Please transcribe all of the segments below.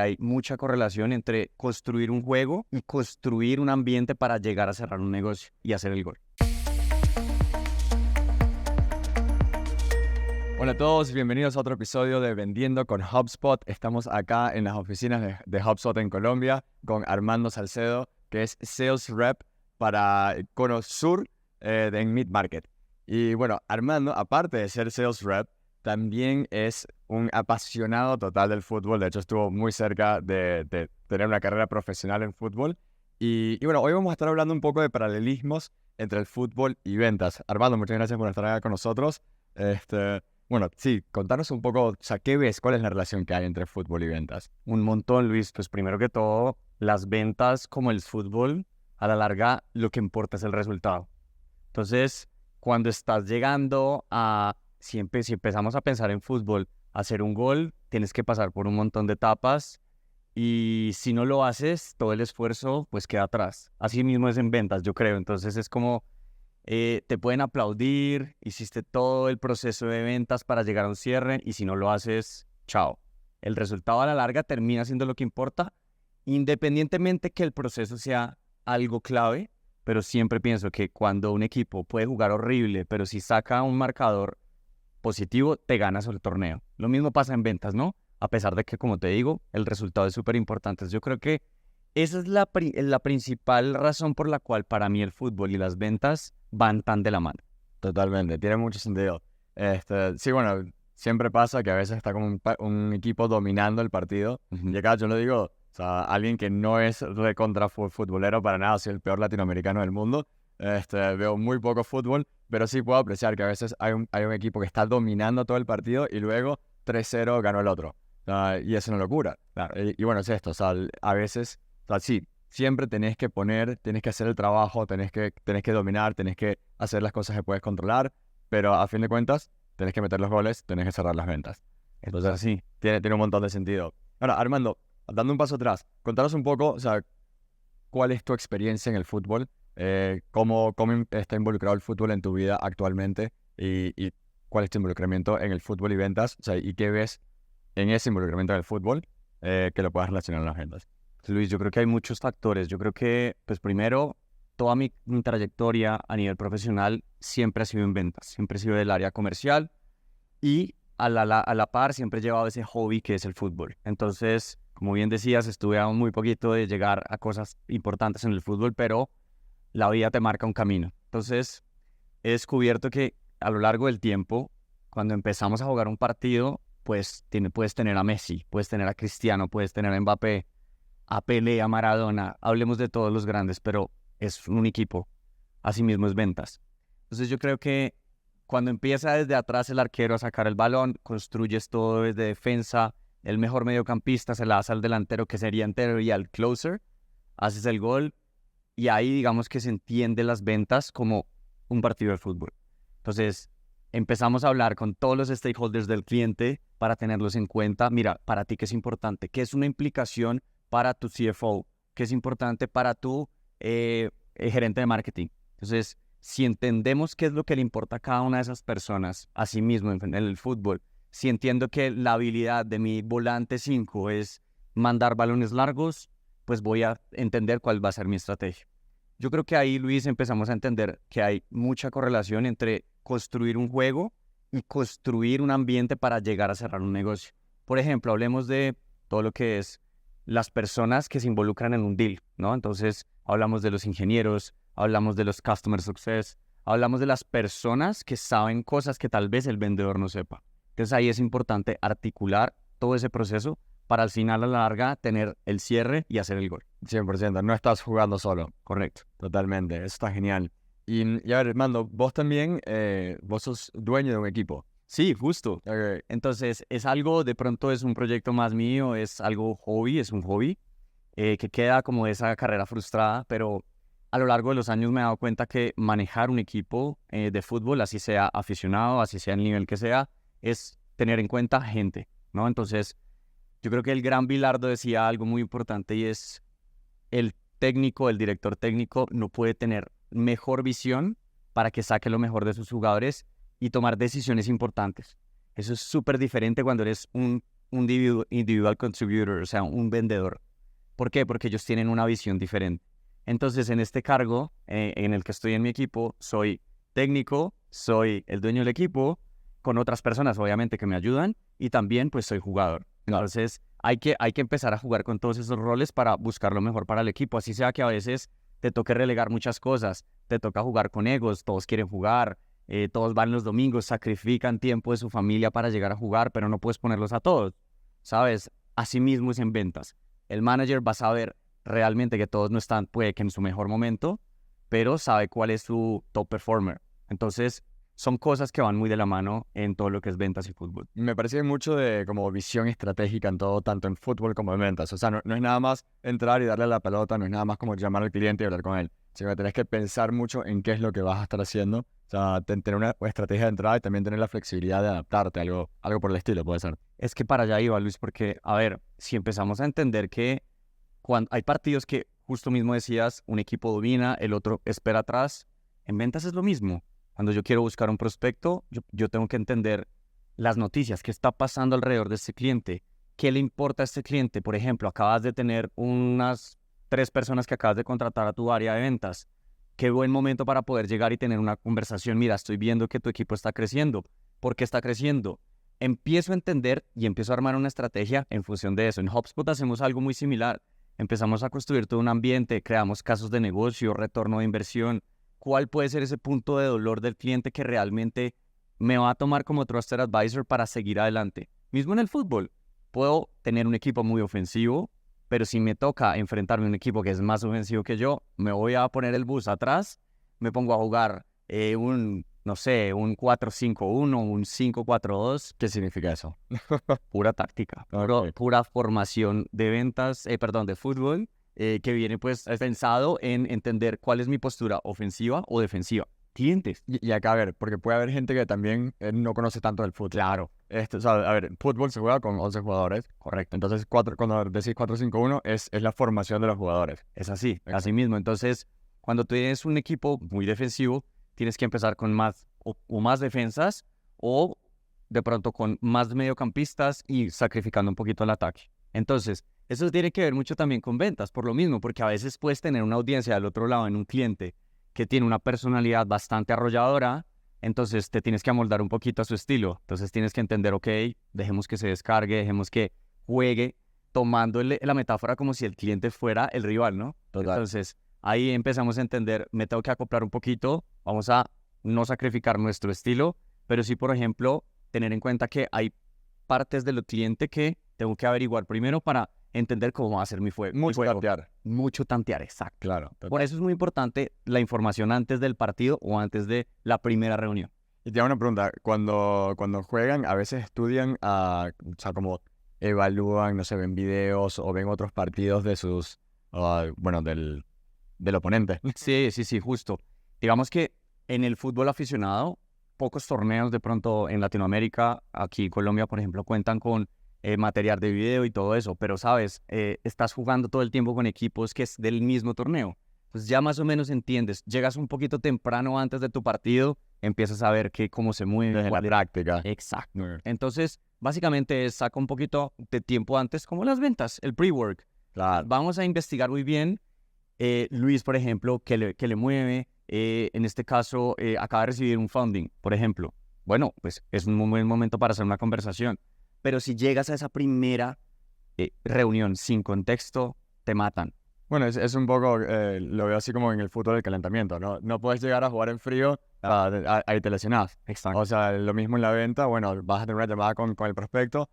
Hay mucha correlación entre construir un juego y construir un ambiente para llegar a cerrar un negocio y hacer el gol. Hola a todos, bienvenidos a otro episodio de Vendiendo con HubSpot. Estamos acá en las oficinas de HubSpot en Colombia con Armando Salcedo, que es Sales Rep para Cono Sur en Mid Market. Y bueno, Armando, aparte de ser Sales Rep, también es un apasionado total del fútbol. De hecho, estuvo muy cerca de tener una carrera profesional en fútbol. Y bueno, hoy vamos a estar hablando un poco de paralelismos entre el fútbol y ventas. Armando, muchas gracias por estar acá con nosotros. Bueno, sí, contanos un poco, o sea, ¿qué ves? ¿Cuál es la relación que hay entre fútbol y ventas? Un montón, Luis. Pues primero que todo, las ventas como el fútbol, a la larga lo que importa es el resultado. Entonces, cuando estás llegando a, si empezamos a pensar en fútbol, hacer un gol, tienes que pasar por un montón de etapas y si no lo haces, todo el esfuerzo pues queda atrás. Así mismo es en ventas, yo creo. Entonces es como te pueden aplaudir, hiciste todo el proceso de ventas para llegar a un cierre y si no lo haces, chao. El resultado a la larga termina siendo lo que importa, independientemente que el proceso sea algo clave, pero siempre pienso que cuando un equipo puede jugar horrible, pero si saca un marcador positivo, te ganas el torneo. Lo mismo pasa en ventas, ¿no? A pesar de que, como te digo, el resultado es súper importante. Yo creo que esa es la principal razón por la cual para mí el fútbol y las ventas van tan de la mano. Totalmente, tiene mucho sentido. Sí, bueno, siempre pasa que a veces está como un equipo dominando el partido. Y acá yo lo digo, o sea, alguien que no es recontra futbolero para nada, soy el peor latinoamericano del mundo. Veo muy poco fútbol, pero sí puedo apreciar que a veces hay un equipo que está dominando todo el partido y luego 3-0 ganó el otro. Y es una locura. Claro, y bueno, es esto, o sea, a veces, o sea, sí, siempre tenés que hacer el trabajo, tenés que dominar, tenés que hacer las cosas que puedes controlar, pero a fin de cuentas, tenés que meter los goles, tenés que cerrar las ventas. Entonces, sí, tiene un montón de sentido. Ahora, Armando, dando un paso atrás, contanos un poco, o sea, ¿cuál es tu experiencia en el fútbol? ¿Cómo está involucrado el fútbol en tu vida actualmente? Y cuál es tu involucramiento en el fútbol y ventas? O sea, ¿y qué ves en ese involucramiento en el fútbol que lo puedas relacionar a las ventas? Luis, yo creo que hay muchos factores. Yo creo que, pues primero, toda mi trayectoria a nivel profesional siempre ha sido en ventas, siempre he sido del área comercial y a la par siempre he llevado ese hobby que es el fútbol. Entonces, como bien decías, estuve a muy poquito de llegar a cosas importantes en el fútbol, pero la vida te marca un camino. Entonces, he descubierto que a lo largo del tiempo, cuando empezamos a jugar un partido, pues puedes tener a Messi, puedes tener a Cristiano, puedes tener a Mbappé, a Pelé, a Maradona, hablemos de todos los grandes, pero es un equipo, asimismo es ventas. Entonces yo creo que cuando empieza desde atrás el arquero a sacar el balón, construyes todo desde defensa, el mejor mediocampista se la hace al delantero que sería entero y al closer, haces el gol y ahí digamos que se entiende las ventas como un partido de fútbol. Entonces empezamos a hablar con todos los stakeholders del cliente para tenerlos en cuenta. Mira, para ti qué es importante, qué es una implicación para tu CFO, qué es importante para tu gerente de marketing. Entonces, si entendemos qué es lo que le importa a cada una de esas personas, así mismo en el fútbol, si entiendo que la habilidad de mi volante 5 es mandar balones largos, pues voy a entender cuál va a ser mi estrategia. Yo creo que ahí, Luis, empezamos a entender que hay mucha correlación entre construir un juego y construir un ambiente para llegar a cerrar un negocio. Por ejemplo, hablemos de todo lo que es las personas que se involucran en un deal, ¿no? Entonces, hablamos de los ingenieros, hablamos de los customer success, hablamos de las personas que saben cosas que tal vez el vendedor no sepa. Entonces, ahí es importante articular todo ese proceso para al final, a la larga, tener el cierre y hacer el gol. 100%, no estás jugando solo. Correcto. Totalmente, eso está genial. Y a ver, Armando, vos también, vos sos dueño de un equipo. Sí, justo. Okay. Entonces, es algo, de pronto es un proyecto más mío, es algo hobby, es un hobby que queda como esa carrera frustrada, pero a lo largo de los años me he dado cuenta que manejar un equipo de fútbol, así sea aficionado, así sea el nivel que sea, es tener en cuenta gente, ¿no? Entonces, yo creo que el gran Bilardo decía algo muy importante y es el técnico, el director técnico no puede tener mejor visión para que saque lo mejor de sus jugadores y tomar decisiones importantes. Eso es súper diferente cuando eres un un individual contributor, o sea, un vendedor. ¿Por qué? Porque ellos tienen una visión diferente. Entonces, en este cargo en el que estoy en mi equipo, soy técnico, soy el dueño del equipo, con otras personas, obviamente, que me ayudan, y también, pues, soy jugador. Entonces, hay que empezar a jugar con todos esos roles para buscar lo mejor para el equipo. Así sea que a veces te toque relegar muchas cosas, te toca jugar con egos, todos quieren jugar, todos van los domingos, sacrifican tiempo de su familia para llegar a jugar, pero no puedes ponerlos a todos, ¿sabes? Así mismo es en ventas. El manager va a saber realmente que todos no están, puede que en su mejor momento, pero sabe cuál es su top performer. Entonces, son cosas que van muy de la mano en todo lo que es ventas y fútbol. Me parece mucho de como visión estratégica en todo, tanto en fútbol como en ventas. O sea, no es nada más entrar y darle la pelota, no es nada más como llamar al cliente y hablar con él, sino que tenés que pensar mucho en qué es lo que vas a estar haciendo. O sea, tener una estrategia de entrada y también tener la flexibilidad de adaptarte, algo por el estilo, puede ser. Es que para allá iba, Luis, porque, a ver, si empezamos a entender que cuando hay partidos que justo mismo decías, un equipo domina, el otro espera atrás, en ventas es lo mismo. Cuando yo quiero buscar un prospecto, yo tengo que entender las noticias, qué está pasando alrededor de este cliente, qué le importa a este cliente. Por ejemplo, acabas de tener unas 3 personas que acabas de contratar a tu área de ventas. Qué buen momento para poder llegar y tener una conversación. Mira, estoy viendo que tu equipo está creciendo. ¿Por qué está creciendo? Empiezo a entender y empiezo a armar una estrategia en función de eso. En HubSpot hacemos algo muy similar. Empezamos a construir todo un ambiente, creamos casos de negocio, retorno de inversión. ¿Cuál puede ser ese punto de dolor del cliente que realmente me va a tomar como Trusted Advisor para seguir adelante? Mismo en el fútbol, puedo tener un equipo muy ofensivo, pero si me toca enfrentarme a un equipo que es más ofensivo que yo, me voy a poner el bus atrás, me pongo a jugar no sé, un 4-5-1, un 5-4-2. ¿Qué significa eso? Pura táctica, Okay. pura formación de ventas, de fútbol, que viene pues pensado en entender cuál es mi postura ofensiva o defensiva. Clientes. Y acá, a ver, porque puede haber gente que también no conoce tanto del fútbol. Claro. O sea, a ver, fútbol se juega con 11 jugadores. Correcto. Entonces, cuando decís 4-5-1, es la formación de los jugadores. Es así, así mismo. Entonces, cuando tú tienes un equipo muy defensivo, tienes que empezar con más o más defensas o de pronto con más mediocampistas y sacrificando un poquito el ataque. Entonces, eso tiene que ver mucho también con ventas, por lo mismo, porque a veces puedes tener una audiencia del otro lado en un cliente que tiene una personalidad bastante arrolladora, entonces te tienes que amoldar un poquito a su estilo. Entonces tienes que entender, ok, dejemos que se descargue, dejemos que juegue, tomando la metáfora como si el cliente fuera el rival, ¿no? Total. Entonces, ahí empezamos a entender, me tengo que acoplar un poquito, vamos a no sacrificar nuestro estilo, pero sí, por ejemplo, tener en cuenta que hay partes del cliente que tengo que averiguar primero para entender cómo va a ser mi juego. Mucho tantear. Mucho tantear, exacto. Claro. Total. Por eso es muy importante la información antes del partido o antes de la primera reunión. Y te hago una pregunta. Cuando juegan, a veces estudian, o sea, como evalúan, no sé, ven videos o ven otros partidos de del oponente. Sí, justo. Digamos que en el fútbol aficionado, pocos torneos de pronto en Latinoamérica, aquí en Colombia, por ejemplo, cuentan con material de video y todo eso, pero sabes, estás jugando todo el tiempo con equipos que es del mismo torneo. Pues ya más o menos entiendes, llegas un poquito temprano antes de tu partido, empiezas a ver cómo se mueve. Desde la práctica. Exacto. Entonces, básicamente saca un poquito de tiempo antes, como las ventas, el pre-work. Claro. Vamos a investigar muy bien. Luis, por ejemplo, que le mueve. En este caso, acaba de recibir un funding, por ejemplo. Bueno, pues es un muy buen momento para hacer una conversación. Pero si llegas a esa primera reunión sin contexto, te matan. Bueno, es un poco, lo veo así como en el fútbol del calentamiento, ¿no? No puedes llegar a jugar en frío, ahí te lesionás. Exacto. O sea, lo mismo en la venta, bueno, vas a tener una llamada con el prospecto,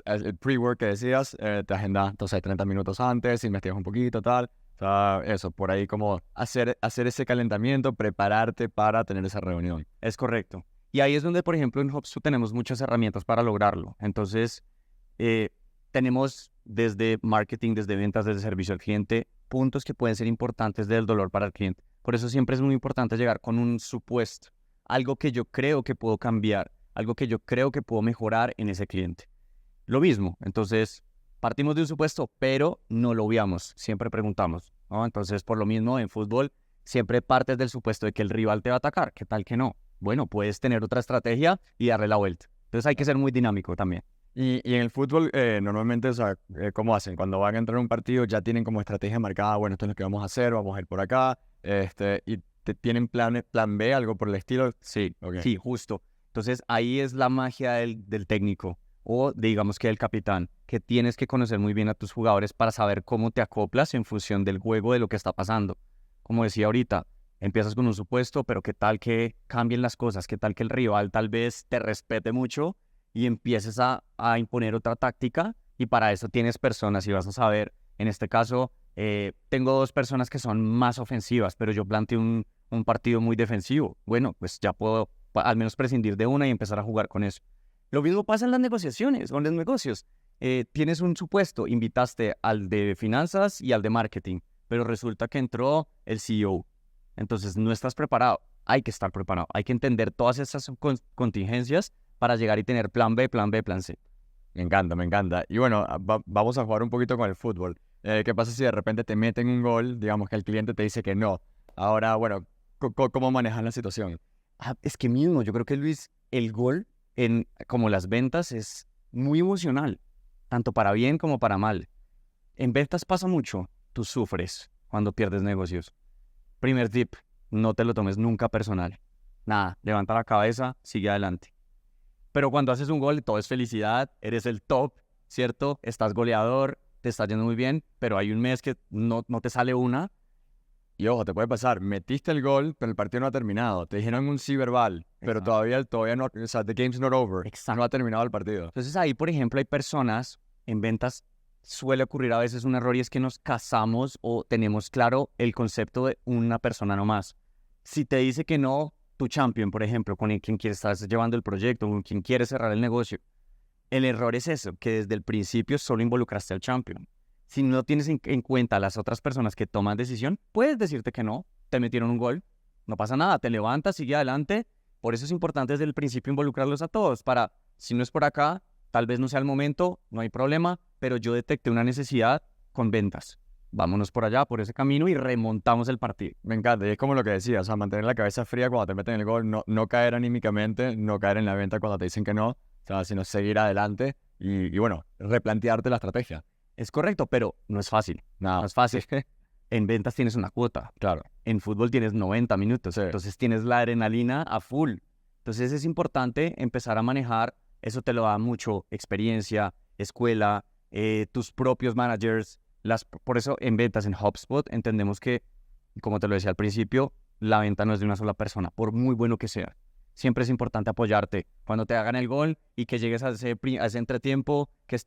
el pre-work que decías, te agendas, entonces 30 minutos antes, investigas un poquito, tal. O sea, eso, por ahí como hacer ese calentamiento, prepararte para tener esa reunión. Es correcto. Y ahí es donde, por ejemplo, en HubSpot tenemos muchas herramientas para lograrlo. Entonces, tenemos desde marketing, desde ventas, desde servicio al cliente, puntos que pueden ser importantes del dolor para el cliente. Por eso siempre es muy importante llegar con un supuesto, algo que yo creo que puedo cambiar, algo que yo creo que puedo mejorar en ese cliente. Lo mismo, entonces, partimos de un supuesto, pero no lo obviamos, siempre preguntamos, ¿no? Entonces, por lo mismo, en fútbol, siempre partes del supuesto de que el rival te va a atacar. ¿Qué tal que no? Bueno, puedes tener otra estrategia y darle la vuelta. Entonces, hay que ser muy dinámico también. Y en el fútbol, normalmente, o sea, ¿cómo hacen? Cuando van a entrar a un partido, ya tienen como estrategia marcada, bueno, esto es lo que vamos a hacer, vamos a ir por acá, y tienen plan B, algo por el estilo. Sí, Ok. sí, justo. Entonces ahí es la magia del técnico o digamos que del capitán, que tienes que conocer muy bien a tus jugadores para saber cómo te acoplas en función del juego, de lo que está pasando. Como decía ahorita, empiezas con un supuesto, pero qué tal que cambien las cosas, qué tal que el rival tal vez te respete mucho y empieces a imponer otra táctica, y para eso tienes personas y vas a saber, en este caso, tengo dos personas que son más ofensivas, pero yo planteo un partido muy defensivo. Bueno, pues ya puedo al menos prescindir de una y empezar a jugar con eso. Lo mismo pasa en las negociaciones o en los negocios. Tienes un supuesto, invitaste al de finanzas y al de marketing, pero resulta que entró el CEO. Entonces no estás preparado. Hay que estar preparado. Hay que entender todas esas contingencias para llegar y tener plan B, plan B, plan C. Me encanta, me encanta. Y bueno, vamos a jugar un poquito con el fútbol. ¿Qué pasa si de repente te meten un gol, digamos que el cliente te dice que no? Ahora, bueno, ¿cómo manejas la situación? Es que mismo, yo creo que Luis, el gol, como las ventas, es muy emocional, tanto para bien como para mal. En ventas pasa mucho, tú sufres cuando pierdes negocios. Primer tip, no te lo tomes nunca personal. Nada, levanta la cabeza, sigue adelante. Pero cuando haces un gol, todo es felicidad, eres el top, ¿cierto? Estás goleador, te está yendo muy bien, pero hay un mes que no te sale una. Y ojo, te puede pasar, metiste el gol, pero el partido no ha terminado. Te dijeron un sí verbal, pero Exacto. todavía no, o sea, the game's not over. Exacto. No ha terminado el partido. Entonces ahí, por ejemplo, hay personas en ventas, suele ocurrir a veces un error y es que nos casamos o tenemos claro el concepto de una persona nomás. Si te dice que no, tu champion, por ejemplo, con quien estás llevando el proyecto, con quien quieres cerrar el negocio, el error es eso, que desde el principio solo involucraste al champion. Si no tienes en cuenta a las otras personas que toman decisión, puedes decirte que no, te metieron un gol, no pasa nada, te levantas, sigue adelante. Por eso es importante desde el principio involucrarlos a todos, para, si no es por acá, tal vez no sea el momento, no hay problema, pero yo detecté una necesidad con ventas. Vámonos por allá, por ese camino y remontamos el partido. Me encanta, y es como lo que decía, o sea, mantener la cabeza fría cuando te meten el gol, no caer anímicamente, no caer en la venta cuando te dicen que no, o sea, sino seguir adelante y bueno, replantearte la estrategia. Es correcto, pero no es fácil. No es fácil. En ventas tienes una cuota. Claro. En fútbol tienes 90 minutos. Sí. Entonces tienes la adrenalina a full. Entonces es importante empezar a manejar. Eso te lo da mucho experiencia, escuela, tus propios managers. Por eso en ventas, en HubSpot, entendemos que, como te lo decía al principio, la venta no es de una sola persona, por muy bueno que sea. Siempre es importante apoyarte. Cuando te hagan el gol y que llegues a ese entretiempo, que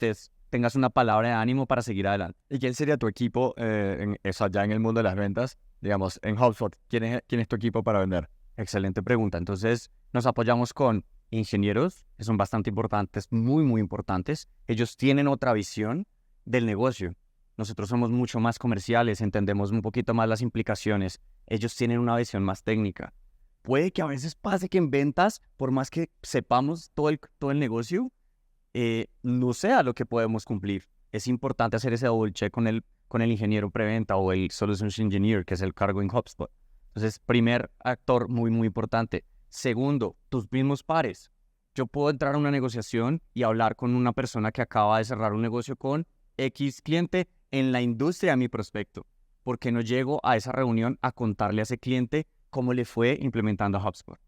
tengas una palabra de ánimo para seguir adelante. ¿Y quién sería tu equipo ya en el mundo de las ventas? Digamos, en HubSpot, ¿quién es tu equipo para vender? Excelente pregunta. Entonces, nos apoyamos con ingenieros, que son bastante importantes, muy, muy importantes. Ellos tienen otra visión del negocio. Nosotros somos mucho más comerciales, entendemos un poquito más las implicaciones. Ellos tienen una visión más técnica. Puede que a veces pase que en ventas, por más que sepamos todo el negocio, no sea lo que podemos cumplir. Es importante hacer ese double check con el ingeniero preventa o el Solutions Engineer, que es el cargo en HubSpot. Entonces, primer actor muy, muy importante. Segundo, tus mismos pares. Yo puedo entrar a una negociación y hablar con una persona que acaba de cerrar un negocio con X cliente en la industria de mi prospecto. ¿Por qué no llego a esa reunión a contarle a ese cliente cómo le fue implementando HubSpot?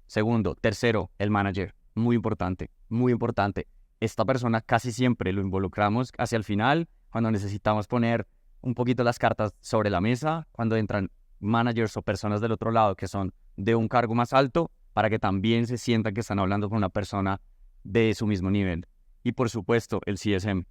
Segundo. Tercero, el manager. Muy importante, muy importante. Esta persona casi siempre lo involucramos hacia el final, cuando necesitamos poner un poquito las cartas sobre la mesa, cuando entran managers o personas del otro lado que son de un cargo más alto, para que también se sientan que están hablando con una persona de su mismo nivel. Y por supuesto, el CSM.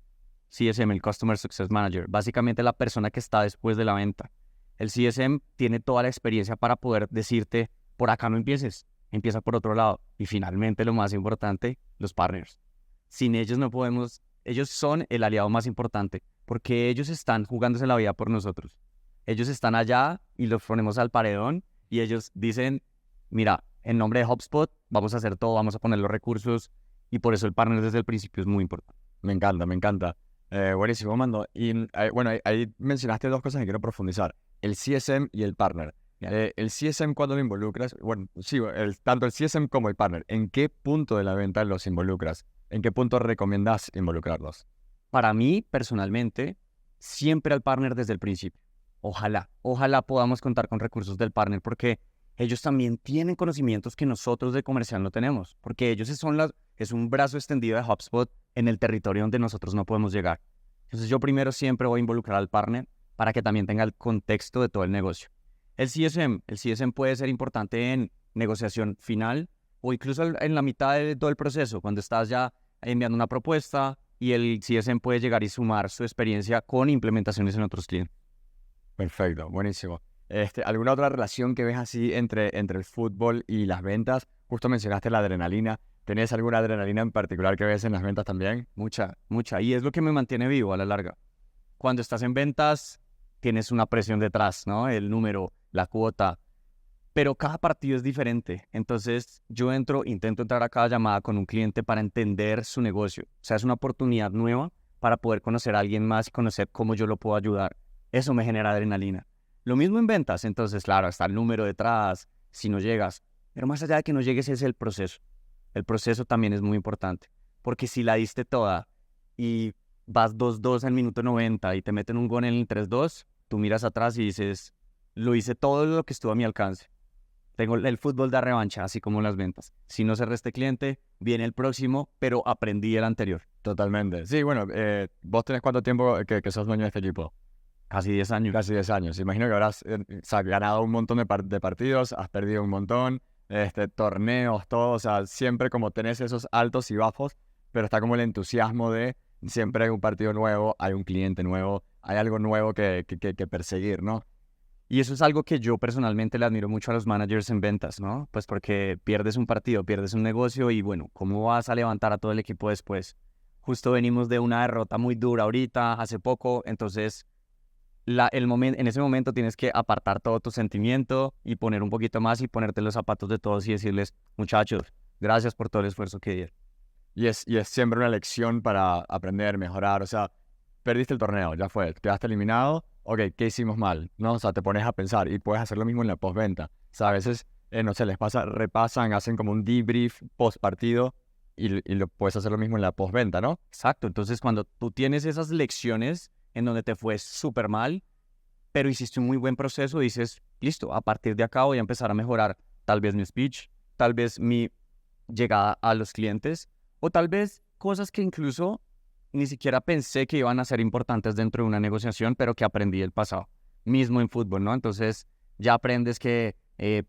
CSM, el Customer Success Manager, básicamente la persona que está después de la venta. El CSM tiene toda la experiencia para poder decirte, por acá no empieces, empieza por otro lado. Y finalmente, lo más importante, los partners. Sin ellos no podemos, ellos son el aliado más importante, porque ellos están jugándose la vida por nosotros. Ellos están allá y los ponemos al paredón y ellos dicen, mira, en nombre de HubSpot vamos a hacer todo, vamos a poner los recursos, y por eso el partner desde el principio es muy importante. Me encanta, me encanta. Buenísimo, Mando. Y bueno, ahí mencionaste dos cosas que quiero profundizar. El CSM y el partner. El CSM, ¿cuándo lo involucras? Bueno, sí, tanto el CSM como el partner. ¿En qué punto de la venta los involucras? ¿En qué punto recomiendas involucrarlos? Para mí, personalmente, siempre al partner desde el principio. Ojalá podamos contar con recursos del partner porque ellos también tienen conocimientos que nosotros de comercial no tenemos, porque ellos es un brazo extendido de HubSpot en el territorio donde nosotros no podemos llegar. Entonces yo primero siempre voy a involucrar al partner para que también tenga el contexto de todo el negocio. El CSM puede ser importante en negociación final o incluso en la mitad de todo el proceso, cuando estás ya enviando una propuesta y el CSM puede llegar y sumar su experiencia con implementaciones en otros clientes. Perfecto, buenísimo. ¿Alguna otra relación que ves así entre el fútbol y las ventas? Justo mencionaste la adrenalina. ¿Tenés alguna adrenalina en particular que ves en las ventas también? Mucha. Y es lo que me mantiene vivo a la larga. Cuando estás en ventas, tienes una presión detrás, ¿no? El número, la cuota. Pero cada partido es diferente. Entonces, yo intento entrar a cada llamada con un cliente para entender su negocio. O sea, es una oportunidad nueva para poder conocer a alguien más y conocer cómo yo lo puedo ayudar. Eso me genera adrenalina. Lo mismo en ventas. Entonces, claro, está el número detrás, si no llegas. Pero más allá de que no llegues, es el proceso. El proceso también es muy importante. Porque si la diste toda y vas 2-2 en el minuto 90 y te meten un gol en el 3-2, tú miras atrás y dices, lo hice todo lo que estuvo a mi alcance. Tengo el fútbol de revancha, así como las ventas. Si no cerré este cliente, viene el próximo, pero aprendí el anterior. Totalmente. Sí, bueno, ¿vos tenés cuánto tiempo que sos dueño de este equipo? Casi 10 años. Casi 10 años. Imagino que habrás ganado un montón de partidos, has perdido un montón, torneos, todo. O sea, siempre como tenés esos altos y bajos, pero está como el entusiasmo de siempre hay un partido nuevo, hay un cliente nuevo, hay algo nuevo que perseguir, ¿no? Y eso es algo que yo personalmente le admiro mucho a los managers en ventas, ¿no? Pues porque pierdes un partido, pierdes un negocio y bueno, ¿cómo vas a levantar a todo el equipo después? Justo venimos de una derrota muy dura ahorita, hace poco, entonces en ese momento tienes que apartar todo tu sentimiento y poner un poquito más y ponerte los zapatos de todos y decirles, muchachos, gracias por todo el esfuerzo que dieron. Y es siempre una lección para aprender, mejorar, o sea, perdiste el torneo, ya fue, quedaste eliminado, ok, ¿qué hicimos mal? ¿No? O sea, te pones a pensar y puedes hacer lo mismo en la postventa. O sea, a veces, no sé, repasan, hacen como un debrief post partido y lo puedes hacer lo mismo en la postventa, ¿no? Exacto, entonces cuando tú tienes esas lecciones en donde te fue súper mal, pero hiciste un muy buen proceso, dices, listo, a partir de acá voy a empezar a mejorar tal vez mi speech, tal vez mi llegada a los clientes, o tal vez cosas que incluso ni siquiera pensé que iban a ser importantes dentro de una negociación, pero que aprendí del pasado, mismo en fútbol, ¿no? Entonces ya aprendes que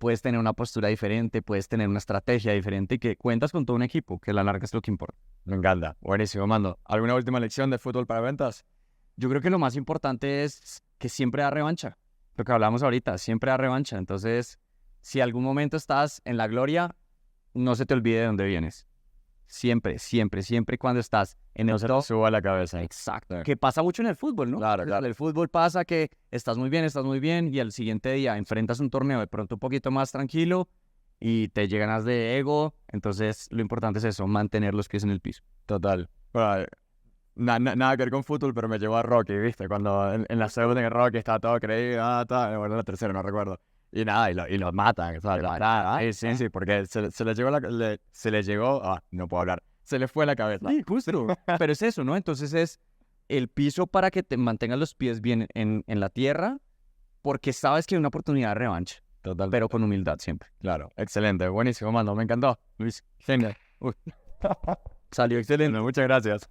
puedes tener una postura diferente, puedes tener una estrategia diferente y que cuentas con todo un equipo, que a la larga es lo que importa. Me encanta, buenísimo, Mando. ¿Alguna última lección de fútbol para ventas? Yo creo que lo más importante es que siempre da revancha, lo que hablamos ahorita, siempre da revancha. Entonces, si algún momento estás en la gloria, no se te olvide de dónde vienes. Siempre cuando estás en el top. Suba la cabeza. Exacto. Que pasa mucho en el fútbol, ¿no? Claro. En el fútbol pasa que estás muy bien y al siguiente día enfrentas un torneo de pronto un poquito más tranquilo y te llenas de ego. Entonces, lo importante es eso, mantener los pies en el piso. Total. Bueno, nada que ver con fútbol, pero me llevó a Rocky, ¿viste? Cuando en la segunda en Rocky estaba todo creído, bueno, en la tercera, no recuerdo. Y nada, y los matan, ¿sabes? Sí, porque se le llegó, no puedo hablar, se le fue la cabeza. Sí, justo. Pero es eso, ¿no? Entonces es el piso para que te mantengas los pies bien en la tierra, porque sabes que hay una oportunidad de revancha. Total. Pero con humildad siempre. Claro, excelente, buenísimo, Mando, me encantó. Luis, genial. Salió excelente. Bueno, muchas gracias.